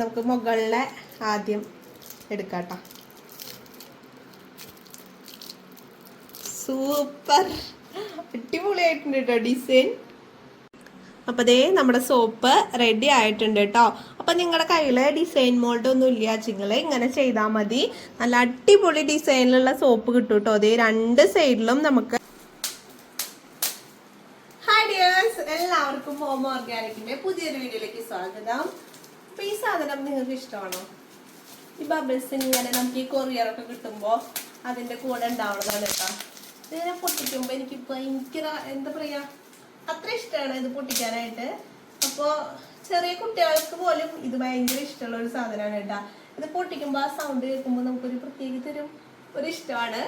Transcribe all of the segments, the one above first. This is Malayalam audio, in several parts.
നമുക്ക് മുകളിലെ ആദ്യം എടുക്കാട്ടോ. സൂപ്പർ അടിപൊളിയായിട്ടുണ്ട് കേട്ടോ ഡിസൈൻ. അപ്പോൾ ദേ നമ്മുടെ സോപ്പ് റെഡി ആയിട്ടുണ്ട് കേട്ടോ. അപ്പോൾ നിങ്ങളുടെ കയ്യിൽ ഡിസൈൻ മോൾഡ് ഒന്നും ഇല്ലാച്ചെങ്കിൽ ഇങ്ങനെ ചെയ്താൽ മതി. നല്ല അടിപൊളി ഡിസൈനിലുള്ള സോപ്പ് കിട്ടും കേട്ടോ. അതേ രണ്ട് സൈഡിലും നമുക്ക്. ഹായ് ഡിയേഴ്സ്, എല്ലാവർക്കും ഹോം ഓർഗാനിക്കിന്റെ പുതിയൊരു വീഡിയോയിലേക്ക് സ്വാഗതം. അപ്പോൾ ഈ സാധനം നിങ്ങൾക്ക് ഇഷ്ടമാണോ? ഈ ബബിൾസ് ഇങ്ങനെ നമുക്ക് ഈ കൊറിയറൊക്കെ കിട്ടുമ്പോൾ അതിൻ്റെ കൂടെ ഉണ്ടാവുന്നതാണ് കേട്ടോ. ഇതിനെ പൊട്ടിക്കുമ്പോൾ എനിക്ക് ഭയങ്കര എന്താ പറയുക, അത്ര ഇഷ്ടമാണ് ഇത് പൊട്ടിക്കാനായിട്ട്. അപ്പോൾ ചെറിയ കുട്ടികൾക്ക് പോലും ഇത് ഭയങ്കര ഇഷ്ടമുള്ള ഒരു സാധനമാണ് കേട്ടോ. ഇത് പൊട്ടിക്കുമ്പോൾ ആ സൗണ്ട് കേൾക്കുമ്പോൾ നമുക്കൊരു പ്രത്യേകതരം ഒരു ഇഷ്ടമാണ്.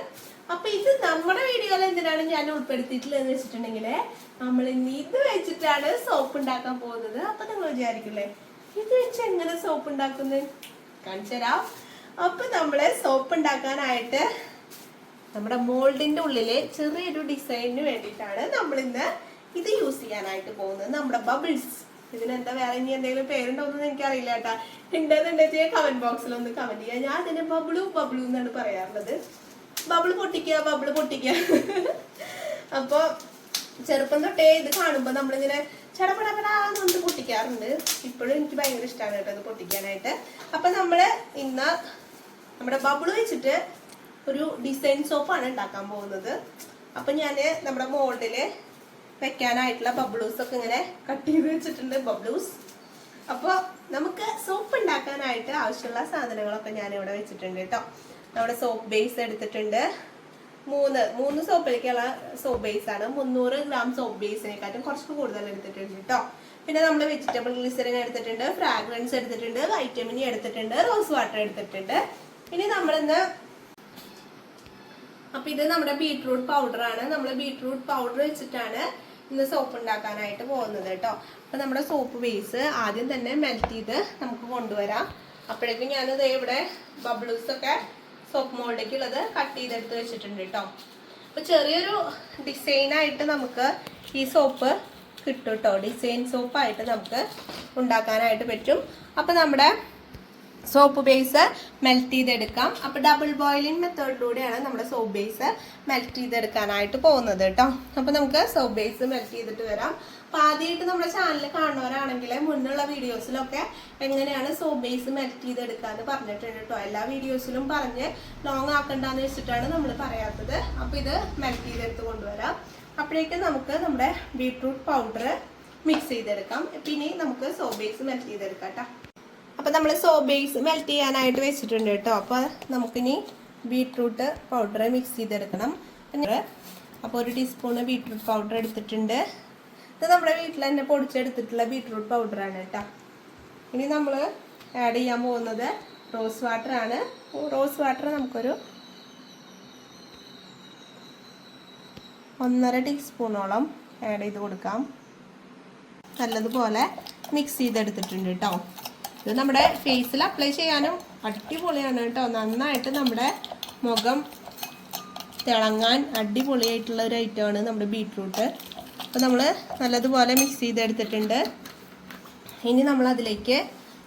അപ്പോൾ ഇത് നമ്മുടെ വീഡിയോയിൽ എന്തിനാണ് ഞാൻ ഉൾപ്പെടുത്തിയിട്ടുള്ളതെന്ന് വെച്ചിട്ടുണ്ടെങ്കിൽ, നമ്മൾ ഇന്ന് ഇത് വെച്ചിട്ടാണ് സോപ്പ് ഉണ്ടാക്കാൻ പോകുന്നത്. അപ്പോൾ നിങ്ങൾ വിചാരിക്കില്ലേ ഇത് വെച്ച് എങ്ങനെ സോപ്പ് ഉണ്ടാക്കുന്നത്? കാണിച്ചു തരാം. അപ്പോൾ നമ്മൾ സോപ്പ് ഉണ്ടാക്കാനായിട്ട് നമ്മുടെ മോൾഡിന്റെ ഉള്ളിലെ ചെറിയൊരു ഡിസൈനിന് വേണ്ടിയിട്ടാണ് നമ്മൾ ഇന്ന് ഇത് യൂസ് ചെയ്യാനായിട്ട് പോകുന്നത്. നമ്മുടെ ബബിൾസ്. ഇതിനെന്താ വേറെ ഇനി എന്തെങ്കിലും പേരുണ്ടോന്ന് എനിക്കറിയില്ല കേട്ടാ. ഉണ്ടെന്നുണ്ടെങ്കിൽ കമന്റ് ബോക്സിൽ ഒന്ന് കമന്റ് ചെയ്യാം. ഞാൻ അതിനെ ബബിളു എന്നാണ് പറയാറുള്ളത്. ബബിള് പൊട്ടിക്കുക. അപ്പൊ ചെറുപ്പം തൊട്ടേ ഇത് കാണുമ്പോ നമ്മളിങ്ങനെ ചടപടപടാന്ന് പൊട്ടിക്കാറുണ്ട്. ഇപ്പോഴും എനിക്ക് ഭയങ്കര ഇഷ്ടമാണ് കേട്ടോ ഇത് പൊട്ടിക്കാനായിട്ട്. അപ്പൊ നമ്മള് ഇന്ന് നമ്മുടെ ബബിള് വെച്ചിട്ട് ഒരു ഡിസൈൻ സോപ്പാണ് ഉണ്ടാക്കാൻ പോകുന്നത്. അപ്പൊ ഞാന് നമ്മുടെ മോൾഡില് വെക്കാനായിട്ടുള്ള ബബ്ലൂസ് ഒക്കെ ഇങ്ങനെ കട്ട് ചെയ്ത് വെച്ചിട്ടുണ്ട്. ബബ്ലൂസ്. അപ്പോൾ നമുക്ക് സോപ്പ് ഉണ്ടാക്കാനായിട്ട് ആവശ്യമുള്ള സാധനങ്ങളൊക്കെ ഞാൻ ഇവിടെ വെച്ചിട്ടുണ്ട് കേട്ടോ. നമ്മുടെ സോപ്പ് ബേസ് എടുത്തിട്ടുണ്ട്. മൂന്ന് സോപ്പിലേക്കുള്ള സോപ്പ് ബേസ് ആണ്. 300 ഗ്രാം സോപ്പ് ബേസിനെക്കാട്ടും കുറച്ച് കൂടുതൽ എടുത്തിട്ടുണ്ട് കേട്ടോ. പിന്നെ നമ്മൾ വെജിറ്റബിൾ ഗ്ലിസറിൻ എടുത്തിട്ടുണ്ട്, ഫ്രാഗ്രൻസ് എടുത്തിട്ടുണ്ട്, വൈറ്റമിൻ എടുത്തിട്ടുണ്ട്, റോസ് വാട്ടർ എടുത്തിട്ടുണ്ട്. ഇനി നമ്മളിന്ന് അപ്പൊ ഇത് നമ്മുടെ ബീട്രൂട്ട് പൗഡർ ആണ്. നമ്മൾ ബീട്രൂട്ട് പൗഡർ വെച്ചിട്ടാണ് ഇന്ന് സോപ്പ് ഉണ്ടാക്കാനായിട്ട് പോകുന്നത് കേട്ടോ. അപ്പൊ നമ്മുടെ സോപ്പ് ബേസ് ആദ്യം തന്നെ മെൽറ്റ് ചെയ്ത് നമുക്ക് കൊണ്ടുവരാം. അപ്പോഴേക്കും ഞാനിത് ഇവിടെ ബബ്ലൂസ് ഒക്കെ സോപ്പ് മോൾഡേക്ക് ഉള്ളത് കട്ട് ചെയ്തെടുത്ത് വെച്ചിട്ടുണ്ട് കേട്ടോ. അപ്പൊ ചെറിയൊരു ഡിസൈനായിട്ട് നമുക്ക് ഈ സോപ്പ് കിട്ടും കേട്ടോ. ഡിസൈൻ സോപ്പായിട്ട് നമുക്ക് ഉണ്ടാക്കാനായിട്ട് പറ്റും. അപ്പൊ നമ്മുടെ സോപ്പ് ബേസ് മെൽറ്റ് ചെയ്തെടുക്കാം. അപ്പൊ ഡബിൾ ബോയിലിംഗ് മെത്തേഡിലൂടെയാണ് നമ്മുടെ സോപ്പ് ബേസ് മെൽറ്റ് ചെയ്തെടുക്കാനായിട്ട് പോകുന്നത് കേട്ടോ. അപ്പൊ നമുക്ക് സോപ്പ് ബേസ് മെൽറ്റ് ചെയ്തിട്ട് വരാം. അപ്പൊ ആദ്യമായിട്ട് നമ്മുടെ ചാനൽ കാണുന്നവരാണെങ്കിൽ മുന്നുള്ള വീഡിയോസിലൊക്കെ എങ്ങനെയാണ് സോപ്പ് ബേസ് മെൽറ്റ് ചെയ്തെടുക്കാന്ന് പറഞ്ഞിട്ടുണ്ട് കേട്ടോ. എല്ലാ വീഡിയോസിലും പറഞ്ഞ് ലോങ് ആക്കണ്ടെന്ന് വെച്ചിട്ടാണ് നമ്മൾ പറയാത്തത്. അപ്പൊ ഇത് മെൽറ്റ് ചെയ്തെടുത്ത് കൊണ്ടുവരാം. അപ്പോഴേക്കും നമുക്ക് നമ്മുടെ ബീട്രൂട്ട് പൗഡർ മിക്സ് ചെയ്തെടുക്കാം. പിന്നെ നമുക്ക് സോപ്പ് ബേസ് മെൽറ്റ് ചെയ്തെടുക്കാം കേട്ടോ. അപ്പോൾ നമ്മൾ സോപ്പ് ബേസ് മെൽറ്റ് ചെയ്യാനായിട്ട് വെച്ചിട്ടുണ്ട് കേട്ടോ. അപ്പോൾ നമുക്കിനി ബീട്രൂട്ട് പൗഡർ മിക്സ് ചെയ്തെടുക്കണം. അപ്പോൾ 1 ടീസ്പൂണ് ബീട്രൂട്ട് പൗഡർ എടുത്തിട്ടുണ്ട്. ഇത് നമ്മുടെ വീട്ടിൽ തന്നെ പൊടിച്ചെടുത്തിട്ടുള്ള ബീട്രൂട്ട് പൗഡറാണ് കേട്ടോ. ഇനി നമ്മൾ ആഡ് ചെയ്യാൻ പോകുന്നത് റോസ് വാട്ടർ ആണ്. റോസ് വാട്ടർ നമുക്കൊരു 1.5 ടീസ്പൂണോളം ആഡ് ചെയ്ത് കൊടുക്കാം. നല്ലതുപോലെ മിക്സ് ചെയ്തെടുത്തിട്ടുണ്ട് കേട്ടോ. ഇത് നമ്മുടെ ഫേസിൽ അപ്ലൈ ചെയ്യാനും അടിപൊളിയാണ് കേട്ടോ. നന്നായിട്ട് നമ്മുടെ മുഖം തിളങ്ങാൻ അടിപൊളിയായിട്ടുള്ള ഒരു ഐറ്റമാണ് നമ്മുടെ ബീട്രൂട്ട്. അപ്പോൾ നമ്മൾ നല്ലതുപോലെ മിക്സ് ചെയ്തെടുത്തിട്ടുണ്ട്. ഇനി നമ്മൾ അതിലേക്ക്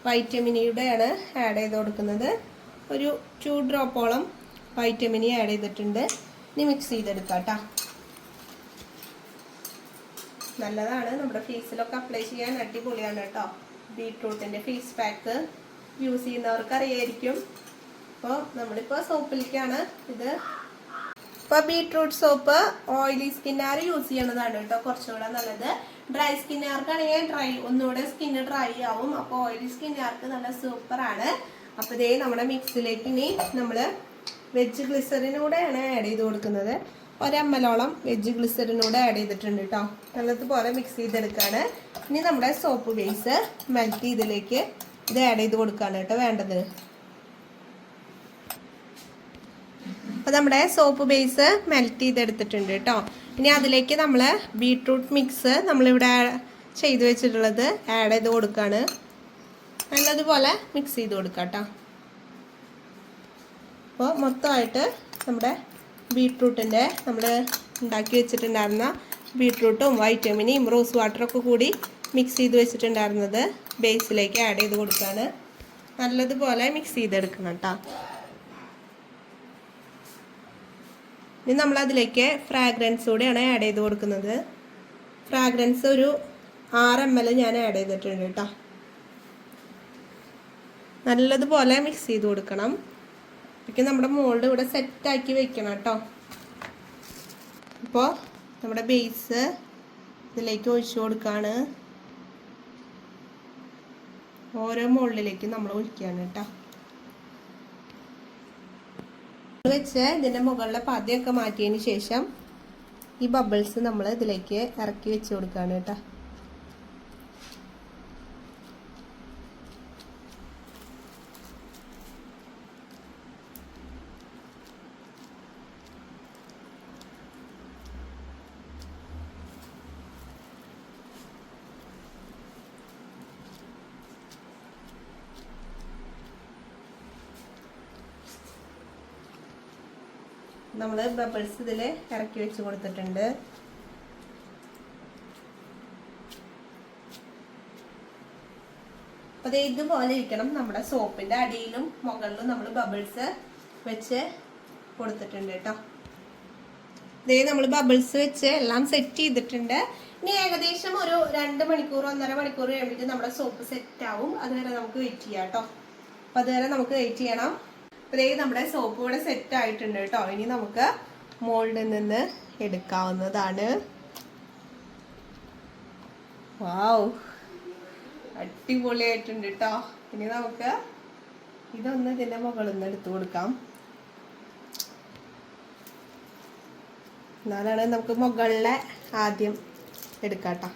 വൈറ്റമിനിയുടെയാണ് ആഡ് ചെയ്ത് കൊടുക്കുന്നത്. ഒരു 2 ഡ്രോപ്പോളം വൈറ്റമിനി ആഡ് ചെയ്തിട്ടുണ്ട്. ഇനി മിക്സ് ചെയ്തെടുക്കാം കേട്ടോ. നല്ലതാണ്, നമ്മുടെ ഫേസിലൊക്കെ അപ്ലൈ ചെയ്യാൻ അടിപൊളിയാണ് കേട്ടോ. ബീട്രൂട്ടിൻ്റെ ഫേസ് പാക്ക് യൂസ് ചെയ്യുന്നവർക്ക് അറിയായിരിക്കും. അപ്പോൾ നമ്മളിപ്പോൾ സോപ്പിലേക്കാണ് ഇത്. ഇപ്പോൾ ബീട്രൂട്ട് സോപ്പ് ഓയിലി സ്കിന്നുകാർ യൂസ് ചെയ്യണതാണ് കേട്ടോ കുറച്ചുകൂടെ നല്ലത്. ഡ്രൈ സ്കിന്നുകാർക്കാണെങ്കിൽ ഒന്നുകൂടെ സ്കിന്ന് ഡ്രൈ ആവും. അപ്പോൾ ഓയിലി സ്കിന്നുകാർക്ക് നല്ല സൂപ്പറാണ്. അപ്പോൾ ഇതേ നമ്മുടെ മിക്സിലേക്ക് ഇനി നമ്മൾ വെജ് ഗ്ലിസറിനൂടെയാണ് ആഡ് ചെയ്ത് കൊടുക്കുന്നത്. 1 ml വെജ് ഗ്ലിസറിനൂടെ ആഡ് ചെയ്തിട്ടുണ്ട് കേട്ടോ. നല്ലതുപോലെ മിക്സ് ചെയ്തെടുക്കുകയാണ്. ഇനി നമ്മുടെ സോപ്പ് ബേസ് മെൽറ്റ് ഇതിലേക്ക് ഇത് ആഡ് ചെയ്ത് കൊടുക്കുകയാണ് കേട്ടോ വേണ്ടത്. അപ്പോൾ നമ്മുടെ സോപ്പ് ബേസ് മെൽറ്റ് ചെയ്തെടുത്തിട്ടുണ്ട് കേട്ടോ. ഇനി അതിലേക്ക് നമ്മൾ ബീട്രൂട്ട് മിക്സ് നമ്മളിവിടെ ചെയ്ത് വെച്ചിട്ടുള്ളത് ആഡ് ചെയ്ത് കൊടുക്കുകയാണ്. നല്ലതുപോലെ മിക്സ് ചെയ്ത് കൊടുക്കാം കേട്ടോ. അപ്പോൾ മൊത്തമായിട്ട് നമ്മുടെ ബീട്രൂട്ടിൻ്റെ നമ്മൾ ഉണ്ടാക്കി വെച്ചിട്ടുണ്ടായിരുന്ന ബീട്രൂട്ടും വൈറ്റമിനും റോസ് വാട്ടറൊക്കെ കൂടി മിക്സ് ചെയ്ത് വെച്ചിട്ടുണ്ടായിരുന്നത് ബേസിലേക്ക് ആഡ് ചെയ്ത് കൊടുക്കുകയാണ്. നല്ലതുപോലെ മിക്സ് ചെയ്തെടുക്കണം കേട്ടോ. ഇനി നമ്മൾ അതിലേക്ക് ഫ്രാഗ്രൻസ് കൂടെയാണ് ആഡ് ചെയ്ത് കൊടുക്കുന്നത്. ഫ്രാഗ്രൻസ് ഒരു 6 ml ഞാൻ ആഡ് ചെയ്തിട്ടുണ്ട് കേട്ടോ. നല്ലതുപോലെ മിക്സ് ചെയ്ത് കൊടുക്കണം. അപ്പോൾ നമ്മുടെ മോൾഡ് ഇവിടെ സെറ്റാക്കി വെക്കണം കേട്ടോ. അപ്പോൾ നമ്മുടെ ബേസ് ഇതിലേക്ക് ഒഴിച്ചു കൊടുക്കുകയാണ്. ഓരോ മോൾഡിലേക്കും നമ്മൾ ഒഴിക്കുകയാണ് കേട്ടോ. വെച്ച് ഇതിൻ്റെ മുകളിലെ പതയൊക്കെ മാറ്റിയതിന് ശേഷം ഈ ബബിൾസ് നമ്മൾ ഇതിലേക്ക് ഇറക്കി വെച്ച് കൊടുക്കുകയാണ് കേട്ടോ. നമ്മൾ ബബിൾസ് ഇതിൽ ഇറക്കി വെച്ച് കൊടുത്തിട്ടുണ്ട്. അപ്പോൾ ഇതുപോലെ ഇരിക്കണം. നമ്മുടെ സോപ്പിൻ്റെ അടിയിലും മുകളിലും നമ്മൾ ബബിൾസ് വെച്ച് കൊടുത്തിട്ടുണ്ട് കേട്ടോ. ഇതേ നമ്മൾ ബബിൾസ് വെച്ച് എല്ലാം സെറ്റ് ചെയ്തിട്ടുണ്ട്. ഇനി ഏകദേശം ഒരു 2 മണിക്കൂർ 1.5 മണിക്കൂർ കഴിയുമ്പോഴേക്കും നമ്മുടെ സോപ്പ് സെറ്റ് ആവും. അതുവരെ നമുക്ക് വെയിറ്റ് ചെയ്യാം കേട്ടോ. അപ്പോൾ അതുവരെ നമുക്ക് വെയിറ്റ് ചെയ്യണം. അപ്പോൾ നമ്മുടെ സോപ്പ് ഇവിടെ സെറ്റ് ആയിട്ടുണ്ട് കേട്ടോ. ഇനി നമുക്ക് മോൾഡിൽ നിന്ന് എടുക്കാവുന്നതാണ്. വാവ്, അടിപൊളിയായിട്ടുണ്ട് കേട്ടോ. ഇനി നമുക്ക് ഇതൊന്ന് ഇതിൻ്റെ മുകളിൽ നിന്ന് എടുത്തു കൊടുക്കാം. എന്നാലാണ് നമുക്ക് മുകളിലെ ആദ്യം എടുക്കാം കേട്ടോ.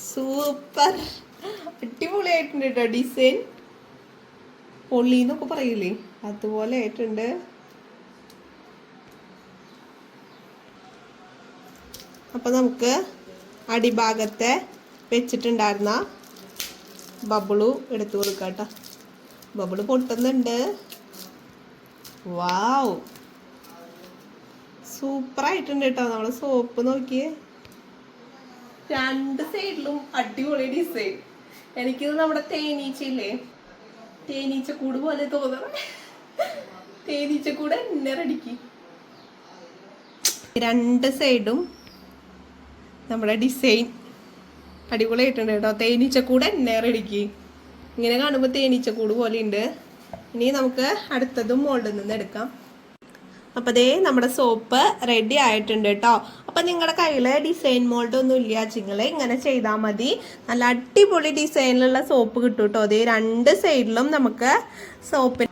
സൂപ്പർ, അടിപൊളിയായിട്ടുണ്ട് കേട്ടോ. ഡിസൈൻ പൊള്ളിന്നൊക്കെ പറയില്ലേ, അതുപോലെ ആയിട്ടുണ്ട്. അപ്പം നമുക്ക് അടിഭാഗത്തെ വെച്ചിട്ടുണ്ടായിരുന്ന ബബിളു എടുത്തു കൊടുക്കാം കേട്ടോ. ബബിള് പൊട്ടുന്നുണ്ട്. വാവ്, സൂപ്പറായിട്ടുണ്ട് കേട്ടോ. നമ്മൾ സോപ്പ് നോക്കിയേ, 2 സൈഡിലും അടിപൊളി ഡിസൈൻ. എനിക്കിത് നമ്മുടെ തേനീച്ചയില്ലേ, തേനീച്ചക്കൂട് പോലെ തോന്നണം. തേനീച്ചക്കൂട് എന്നെ റെഡിക്ക്. 2 സൈഡും നമ്മുടെ ഡിസൈൻ അടിപൊളിയായിട്ടുണ്ട് കേട്ടോ. തേനീച്ചക്കൂട് എന്നെ റെഡിക്ക്. ഇങ്ങനെ കാണുമ്പോൾ തേനീച്ചക്കൂട് പോലെ ഉണ്ട്. ഇനി നമുക്ക് അടുത്തതും മോൾഡിൽ നിന്ന് എടുക്കാം. അപ്പോൾ നമ്മുടെ സോപ്പ് റെഡി ആയിട്ടുണ്ട് കേട്ടോ. അപ്പോൾ നിങ്ങളുടെ കയ്യിൽ ഡിസൈൻ മോൾഡ് ഒന്നും ഇല്ലാച്ചെങ്കിൽ ഇങ്ങനെ ചെയ്താൽ മതി. നല്ല അടിപൊളി ഡിസൈനിലുള്ള സോപ്പ് കിട്ടും കേട്ടോ. 2 സൈഡിലും നമുക്ക് സോപ്പ്.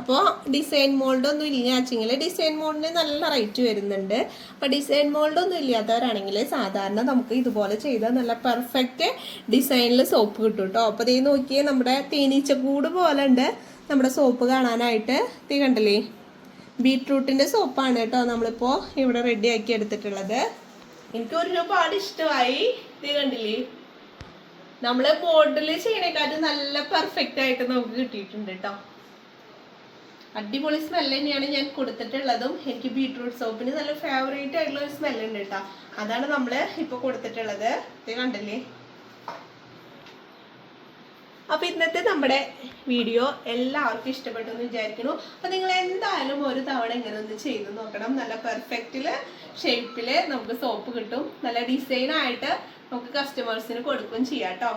അപ്പോൾ ഡിസൈൻ മോൾഡ് ഒന്നും ഇല്ലാച്ചെങ്കിൽ ഡിസൈൻ മോൾഡിന് നല്ല റേറ്റ് വരുന്നുണ്ട്. അപ്പോൾ ഡിസൈൻ മോൾഡ് ഒന്നും ഇല്ലാത്തവരാണെങ്കിൽ സാധാരണ നമുക്ക് ഇതുപോലെ ചെയ്താൽ നല്ല പെർഫെക്റ്റ് ഡിസൈനിൽ സോപ്പ് കിട്ടും കേട്ടോ. അപ്പോൾ നോക്കിയേ, നമ്മുടെ തേനീച്ചക്കൂട് പോലെ ഉണ്ട് നമ്മുടെ സോപ്പ് കാണാനായിട്ട്. കണ്ടില്ലേ, ബീട്രൂട്ടിൻ്റെ സോപ്പാണ് കേട്ടോ നമ്മളിപ്പോൾ ഇവിടെ റെഡിയാക്കി എടുത്തിട്ടുള്ളത്. എനിക്ക് ഒരുപാട് ഇഷ്ടമായി. കണ്ടില്ലേ, നമ്മൾ മോഡൽ ചെയ്യണേക്കാട്ടും നല്ല പെർഫെക്റ്റ് ആയിട്ട് നമുക്ക് കിട്ടിയിട്ടുണ്ട് കേട്ടോ. അടിപൊളി സ്മെല്ല് തന്നെയാണ് ഞാൻ കൊടുത്തിട്ടുള്ളതും. എനിക്ക് ബീട്രൂട്ട് സോപ്പിന് നല്ല ഫേവറേറ്റ് ആയിട്ടുള്ള ഒരു സ്മെല്ലുണ്ട് കേട്ടോ. അതാണ് നമ്മൾ ഇപ്പോൾ കൊടുത്തിട്ടുള്ളത്. കണ്ടില്ലേ. അപ്പോൾ ഇന്നത്തെ നമ്മുടെ വീഡിയോ എല്ലാവർക്കും ഇഷ്ടപ്പെട്ടു എന്ന് വിചാരിക്കുന്നു. അപ്പോൾ നിങ്ങൾ എന്തായാലും ഒരു തവണ ഇങ്ങനെ ഒന്ന് ചെയ്ത് നോക്കണം. നല്ല പെർഫെക്റ്റിൽ ഷേപ്പിൽ നമുക്ക് സോപ്പ് കിട്ടും. നല്ല ഡിസൈനായിട്ട് നമുക്ക് കസ്റ്റമേഴ്സിന് കൊടുക്കുകയും ചെയ്യാം കേട്ടോ.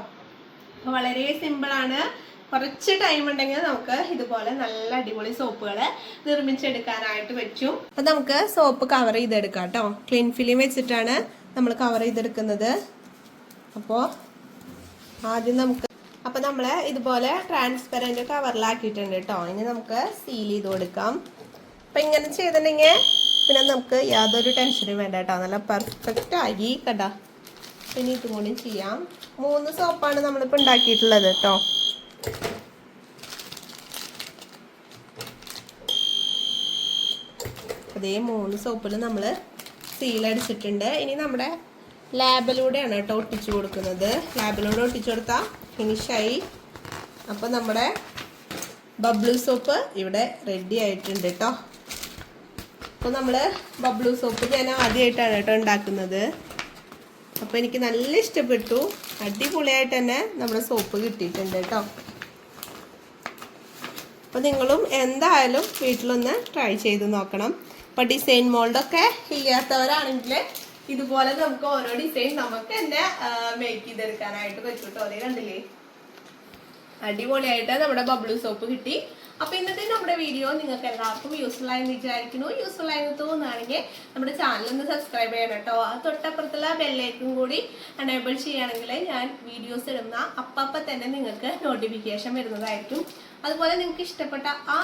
അപ്പോൾ വളരെ സിമ്പിളാണ്. കുറച്ച് ടൈം ഉണ്ടെങ്കിൽ നമുക്ക് ഇതുപോലെ നല്ല അടിപൊളി സോപ്പുകൾ നിർമ്മിച്ചെടുക്കാനായിട്ട് പറ്റും. അപ്പം നമുക്ക് സോപ്പ് കവർ ചെയ്തെടുക്കാം കേട്ടോ. ക്ലീൻ ഫിലിം വെച്ചിട്ടാണ് നമ്മൾ കവർ ചെയ്തെടുക്കുന്നത്. അപ്പോൾ ആദ്യം നമുക്ക് നമ്മൾ ഇതുപോലെ ട്രാൻസ്പെറൻറ്റ് കവറിലാക്കിയിട്ടുണ്ട് കേട്ടോ. ഇനി നമുക്ക് സീൽ ചെയ്ത് കൊടുക്കാം. അപ്പം ഇങ്ങനെ ചെയ്തിട്ടുണ്ടെങ്കിൽ പിന്നെ നമുക്ക് യാതൊരു ടെൻഷനും വേണ്ട കേട്ടോ. നല്ല പെർഫെക്റ്റ് ആയി കേട്ടോ. പിന്നെ ഇതും കൂടി ചെയ്യാം. 3 സോപ്പാണ് നമ്മളിപ്പോൾ ഉണ്ടാക്കിയിട്ടുള്ളത് കേട്ടോ. അതേ 3 സോപ്പിൽ നമ്മൾ സീലടിച്ചിട്ടുണ്ട്. ഇനി നമ്മുടെ ലാബിലൂടെയാണ് കേട്ടോ ഒട്ടിച്ചു കൊടുക്കുന്നത്. ലാബിലൂടെ ഒട്ടിച്ചു കൊടുത്താൽ ഫിനിഷായി. അപ്പോൾ നമ്മുടെ ബബ്ലു സോപ്പ് ഇവിടെ റെഡി ആയിട്ടുണ്ട് കേട്ടോ. അപ്പോൾ നമ്മൾ ബബ്ലു സോപ്പ് ഞാൻ ആദ്യമായിട്ടാണ് കേട്ടോ ഉണ്ടാക്കുന്നത്. അപ്പോൾ എനിക്ക് നല്ല ഇഷ്ടപ്പെട്ടു. അടിപൊളിയായിട്ട് തന്നെ നമ്മുടെ സോപ്പ് കിട്ടിയിട്ടുണ്ട് കേട്ടോ. അപ്പോൾ നിങ്ങളും എന്തായാലും വീട്ടിലൊന്ന് ട്രൈ ചെയ്ത് നോക്കണം. അപ്പോൾ ഡിസൈൻ മോൾഡൊക്കെ ഇല്ലാത്തവരാണെങ്കിൽ ഇതുപോലെ നമുക്ക് ഓരോ ഡിസൈൻ നമുക്ക് തന്നെ മേക്ക് ചെയ്തെടുക്കാനായിട്ട് പറ്റൂട്ടോ. അതേ കണ്ടില്ലേ, അടിപൊളിയായിട്ട് നമ്മുടെ ബബ്ലു സോപ്പ് കിട്ടി. അപ്പൊ ഇന്നത്തെ നമ്മുടെ വീഡിയോ നിങ്ങൾക്ക് എല്ലാവർക്കും യൂസ്ഫുൾ ആയെന്ന് വിചാരിക്കുന്നു. യൂസ്ഫുൾ ആയെന്ന് തോന്നുകയാണെങ്കിൽ നമ്മുടെ ചാനൽ ഒന്ന് സബ്സ്ക്രൈബ് ചെയ്യണം കേട്ടോ. തൊട്ടപ്പുറത്തുള്ള ബെല്ലൈക്കും കൂടി എനേബിൾ ചെയ്യുകയാണെങ്കിൽ ഞാൻ വീഡിയോസ് ഇടുന്ന അപ്പം തന്നെ നിങ്ങൾക്ക് നോട്ടിഫിക്കേഷൻ വരുന്നതായിരിക്കും. അതുപോലെ നിങ്ങൾക്ക് ഇഷ്ടപ്പെട്ട ആ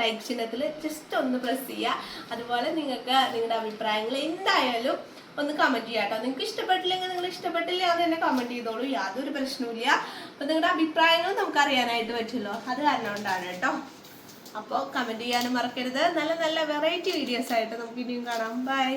ലൈക്ക് ചിഹ്നത്തിൽ ജസ്റ്റ് ഒന്ന് പ്രസ് ചെയ്യുക. അതുപോലെ നിങ്ങൾക്ക് നിങ്ങളുടെ അഭിപ്രായങ്ങൾ എന്തായാലും ഒന്ന് കമന്റ് ചെയ്യാം കേട്ടോ. നിങ്ങൾക്ക് ഇഷ്ടപ്പെട്ടില്ലെങ്കിൽ നിങ്ങൾ ഇഷ്ടപ്പെട്ടില്ല എന്ന് തന്നെ കമന്റ് ചെയ്തോളൂ, യാതൊരു പ്രശ്നവുമില്ല. അപ്പൊ നിങ്ങളുടെ അഭിപ്രായങ്ങൾ നമുക്ക് അറിയാനായിട്ട് പറ്റുമല്ലോ, അത് കാരണം കൊണ്ടാണ് കേട്ടോ. അപ്പോൾ കമന്റ് ചെയ്യാനും മറക്കരുത്. നല്ല നല്ല വെറൈറ്റി വീഡിയോസ് ആയിട്ട് നമുക്ക് ഇനിയും കാണാം. ബൈ.